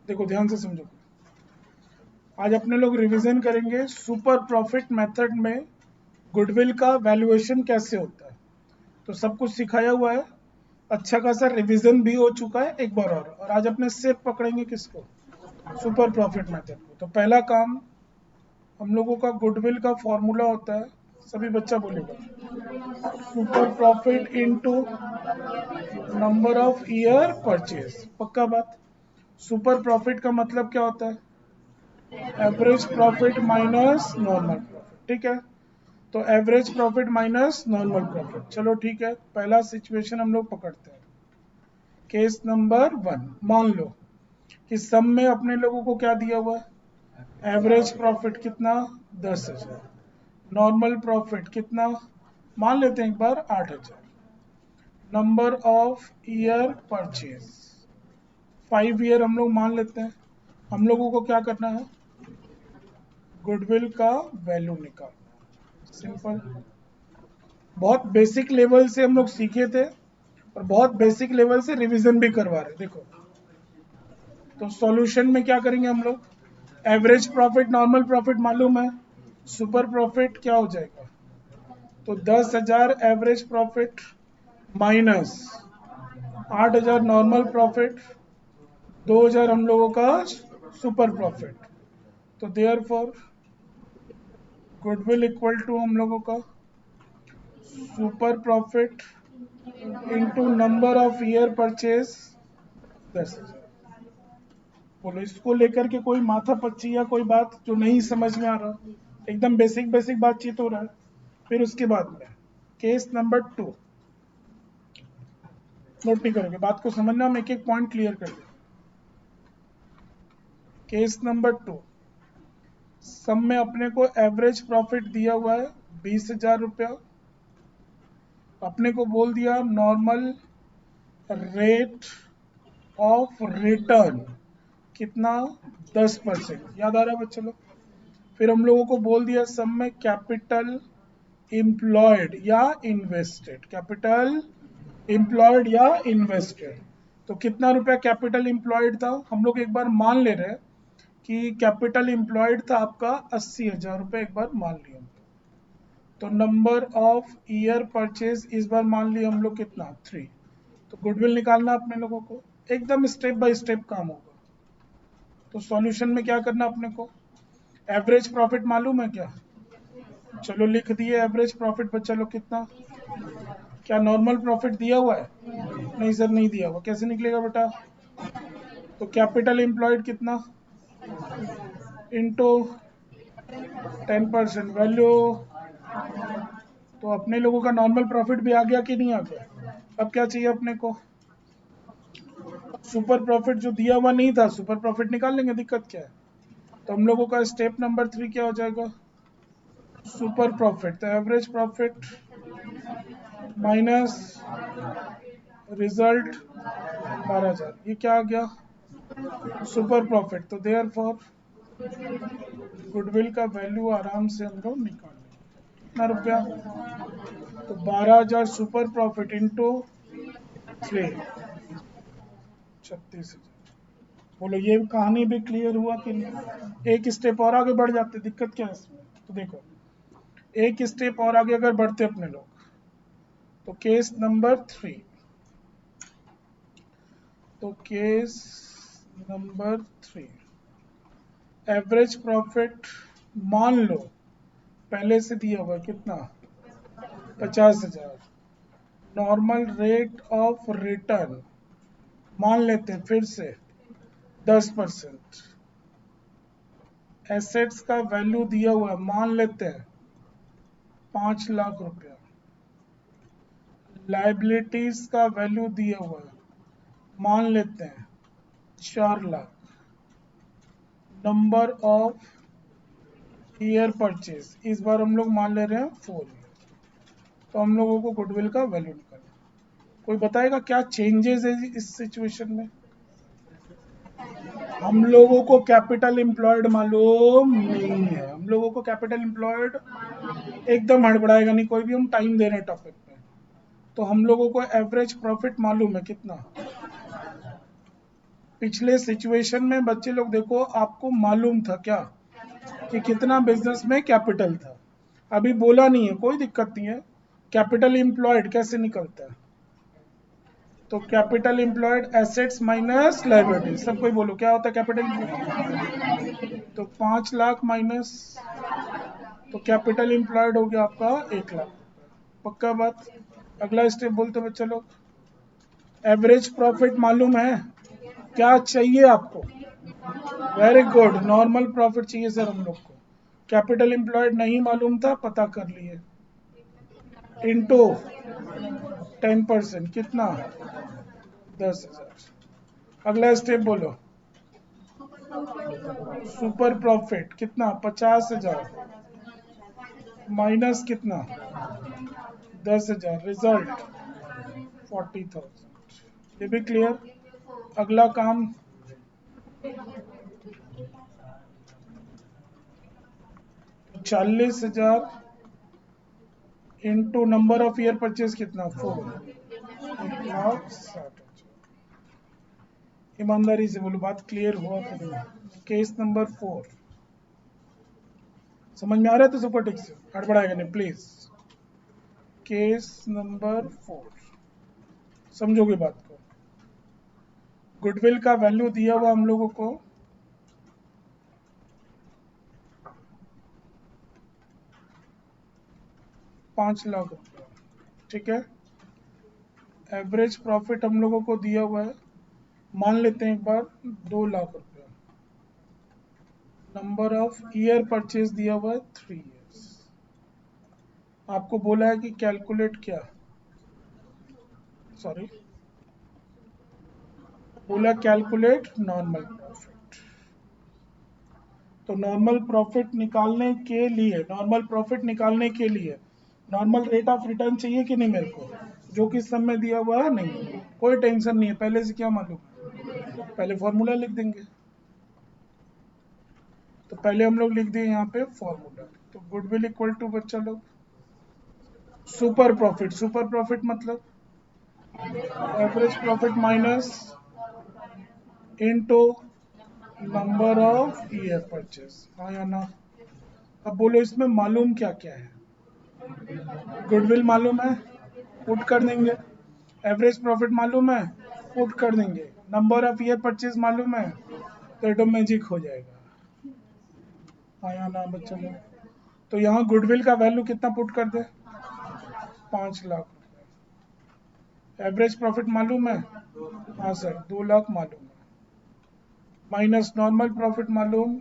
देखो ध्यान से समझो। आज अपने लोग रिवीजन करेंगे सुपर प्रॉफिट मेथड में गुडविल का वैल्यूएशन कैसे होता है। तो सब कुछ सिखाया हुआ है, अच्छा खासा रिवीजन भी हो चुका है एक बार और आज अपने सिर्फ पकड़ेंगे किसको, सुपर प्रॉफिट मेथड को। तो पहला काम हम लोगों का गुडविल का फॉर्मूला होता है, सभी बच्चा बोलेगा, super profit into number of year purchase. पक्का बात। सुपर प्रॉफिट का मतलब क्या होता है, average profit minus normal profit, ठीक है। तो average profit minus normal profit, चलो ठीक है। पहला सिचुएशन हम लोग पकड़ते हैं, केस नंबर 1। मान लो कि सम में अपने लोगों को क्या दिया हुआ है, एवरेज प्रॉफिट कितना, 10,000, नॉर्मल प्रॉफिट कितना, मान लेते हैं एक बार 8,000, number of year purchase 5 year हम लोग मान लेते हैं। हम लोगों को क्या करना है, गुडविल का वैल्यू निकालना है, सिंपल। बहुत बेसिक लेवल से हम लोग सीखे थे और बहुत बेसिक लेवल से रिवीजन भी करवा रहे, देखो। तो सॉल्यूशन में क्या करेंगे हम लोग, एवरेज प्रॉफिट नॉर्मल प्रॉफिट मालूम है, सुपर प्रॉफिट क्या हो जाएगा, तो 10,000 average profit minus 8,000 normal profit, 2,000 हम लोगों का सुपर प्रॉफिट। तो therefore goodwill equal to हम लोगों का super profit into number of year purchase 10,000। बोलो इसको लेकर के कोई माथा पच्ची या कोई बात जो नहीं समझ में आ रहा, एकदम बेसिक बेसिक बातचीत हो रहा है। फिर उसके बाद में केस नंबर 2, नोट नहीं करोगे बात को समझना, हम एक एक पॉइंट क्लियर कर देंगे। केस नंबर 2, सब में अपने को एवरेज प्रॉफिट दिया हुआ है 20,000 रुपया, अपने को बोल दिया नॉर्मल रेट ऑफ रिटर्न कितना, 10%, याद आ रहा है बच्चों लोग। फिर हम लोगों को बोल दिया सब में कैपिटल एम्प्लॉयड या इन्वेस्टेड, कैपिटल एम्प्लॉयड या इन्वेस्टेड। तो कितना रुपया कैपिटल एम्प्लॉयड था, हम लोग एक बार मान ले रहे हैं कि कैपिटल एम्प्लॉयड था आपका 80,000 रुपये, एक बार मान लिया हम लोग। तो नंबर ऑफ ईयर परचेज इस बार मान लिया हम लोग कितना, 3। तो गुडविल निकालना अपने लोगों को, एकदम स्टेप बाय स्टेप काम होगा। तो सॉल्यूशन में क्या करना अपने को, एवरेज प्रॉफिट मालूम है क्या, चलो लिख दिए एवरेज प्रॉफिट बच्चा लोग कितना, क्या नॉर्मल प्रॉफिट दिया हुआ है, नहीं सर नहीं दिया हुआ, कैसे निकलेगा बेटा, तो कैपिटल एम्प्लॉयड कितना इनटू 10% वैल्यू। तो अपने लोगों का नॉर्मल प्रॉफिट भी आ गया कि नहीं आ गया। अब क्या चाहिए अपने को, सुपर प्रॉफिट जो दिया हुआ नहीं था, सुपर प्रॉफिट निकाल लेंगे, दिक्कत क्या है। तो हम लोगों का स्टेप नंबर 3 क्या हो जाएगा, सुपर प्रॉफिट, तो एवरेज प्रॉफिट माइनस रिजल्ट 12,000, ये क्या आ गया, सुपर प्रॉफिट। तो देयर फॉर गुडविल का वैल्यू आराम से हम लोग निकाल लेंगे, कितना रुपया, तो 12,000 सुपर प्रॉफिट इंटू 3, 36,000। बोलो ये कहानी भी क्लियर हुआ कि नहीं। एक स्टेप और आगे बढ़ जाते, दिक्कत क्या है इसमें, तो देखो एक स्टेप और आगे अगर बढ़ते अपने लोग, तो केस नंबर 3, तो केस नंबर 3 एवरेज प्रॉफिट मान लो पहले से दिया हुआ कितना, 50,000, नॉर्मल रेट ऑफ रिटर्न मान लेते हैं फिर से 10%, एसेट्स का वैल्यू दिया हुआ है मान लेते हैं 5,00,000 रुपया, लाइबिलिटीज का वैल्यू दिया हुआ है मान लेते हैं 4,00,000, नंबर ऑफ ईयर परचेज इस बार हम लोग मान ले रहे हैं 4 ईयर। तो हम लोगों को गुडविल का वैल्यू निकालना, कोई बताएगा क्या चेंजेस है इस सिचुएशन में। हम लोगों को कैपिटल एम्प्लॉयड मालूम नहीं है, हम लोगों को कैपिटल एम्प्लॉयड एकदम हड़बड़ाएगा नहीं कोई भी, हम टाइम दे रहे हैं टॉपिक पे। तो हम लोगों को एवरेज प्रॉफिट मालूम है कितना, पिछले सिचुएशन में बच्चे लोग देखो, आपको मालूम था क्या कि कितना बिजनेस में कैपिटल था, अभी बोला नहीं है, कोई दिक्कत नहीं है। कैपिटल एम्प्लॉयड कैसे निकलता है? तो capital employed assets minus liability. सब कोई बोलो क्या होता है कैपिटल? तो 5 लाख माइनस, तो कैपिटल एम्प्लॉयड हो गया आपका 1 लाख। पक्का बात? अगला स्टेप बोलते बच्चा लोग। एवरेज प्रॉफिट मालूम है? क्या चाहिए आपको? वेरी गुड, नॉर्मल प्रॉफिट चाहिए सर हम लोग को। कैपिटल एम्प्लॉयड नहीं मालूम था, पता कर लिए। इंटू 10%, कितना? 10,000। अगला स्टेप बोलो। सुपर प्रॉफिट कितना? 50,000 माइनस कितना? 10,000, रिजल्ट 40,000। ये भी क्लियर? अगला काम, 40,000 into number of year purchase कितना? 4, 1,60,000। ईमानदारी से बोलो, बात क्लियर हुआ कि नहीं? केस नंबर 4 समझ में आ रहा है? तो सुपर टिक से हड़बड़ाएगा नहीं प्लीज। केस नंबर 4 समझोगे बात को? गुडविल का वैल्यू दिया हुआ हम लोगों को 5 लाख रुपया, ठीक है। एवरेज प्रॉफिट हम लोगों को दिया हुआ है, मान लेते हैं एक बार, 2 लाख रुपया। नंबर ऑफ ईयर परचेज दिया हुआ है 3 years। आपको बोला है कि कैलकुलेट क्या, सॉरी, बोला कैलकुलेट नॉर्मल प्रॉफिट। तो नॉर्मल प्रॉफिट निकालने के लिए, नॉर्मल रेट ऑफ रिटर्न चाहिए कि नहीं मेरे को, जो कि सब में दिया हुआ है? नहीं, कोई टेंशन नहीं है। पहले से क्या मालूम है? पहले फॉर्मूला लिख देंगे। तो पहले हम लोग लिख दिए यहाँ पे फॉर्मूला। तो गुडविल इक्वल टू बच्चा लोग सुपर प्रॉफिट। सुपर प्रॉफिट मतलब average profit minus into number of year purchase, हाँ या ना? अब बोलो इसमें मालूम क्या क्या है? गुडविल मालूम है, पुट कर देंगे। एवरेज प्रॉफिट मालूम है, पुट कर देंगे। नंबर ऑफ ईयर परचेज मालूम है, तो ऑटोमेटिक हो जाएगा, हाँ या ना बच्चों लोग? तो यहाँ गुडविल का वैल्यू कितना पुट कर दे? 5 लाख। एवरेज प्रॉफिट मालूम है? हाँ सर, 2 लाख मालूम है। माइनस नॉर्मल प्रॉफिट मालूम,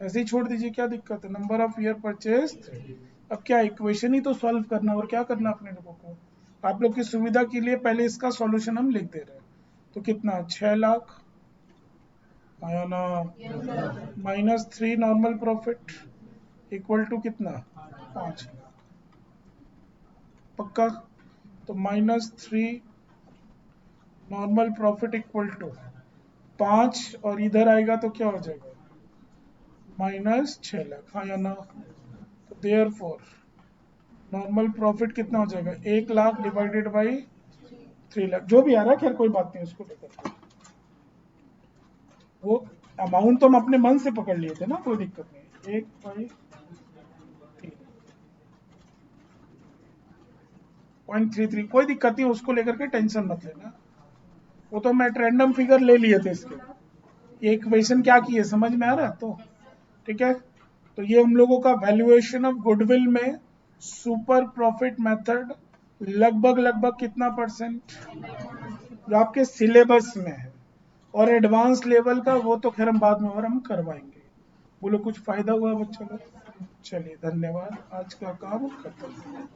ऐसे ही छोड़ दीजिए, क्या दिक्कत है? Number of year purchase. अब क्या इक्वेशन ही तो सॉल्व करना, और क्या करना अपने लोगों को? आप लोग की सुविधा के लिए पहले इसका सॉल्यूशन हम लिख दे रहे हैं। तो कितना? 6 लाख आया ना? -3 नॉर्मल प्रॉफिट इक्वल टू कितना? 5 लाख। पक्का? तो -3 नॉर्मल प्रॉफिट इक्वल टू 5, और इधर आएगा तो क्या हो जाएगा? -6 लाख, हाँ या ना? तो देयर फोर नॉर्मल प्रॉफिट कितना हो जाएगा? 1 लाख डिवाइडेड बाई 3 लाख, जो भी आ रहा है, खैर कोई बात नहीं, उसको लेकर वो अमाउंट तो हम अपने मन से पकड़ लिए थे ना, कोई दिक्कत नहीं। 1/3.33, कोई दिक्कत नहीं, उसको लेकर के टेंशन मत लेना। वो तो मैं रैंडम फिगर ले लिए थे इसके। ये इक्वेशन क्या की है समझ में आ रहा है? तो ठीक है। तो ये हम लोगों का वैल्यूएशन ऑफ गुडविल में सुपर प्रॉफिट मेथड लगभग लगभग कितना परसेंट जो आपके सिलेबस में है, और एडवांस लेवल का वो तो खैर हम बाद में और हम करवाएंगे। बोलो कुछ फायदा हुआ बच्चों को? चलिए धन्यवाद, आज का काम खत्म।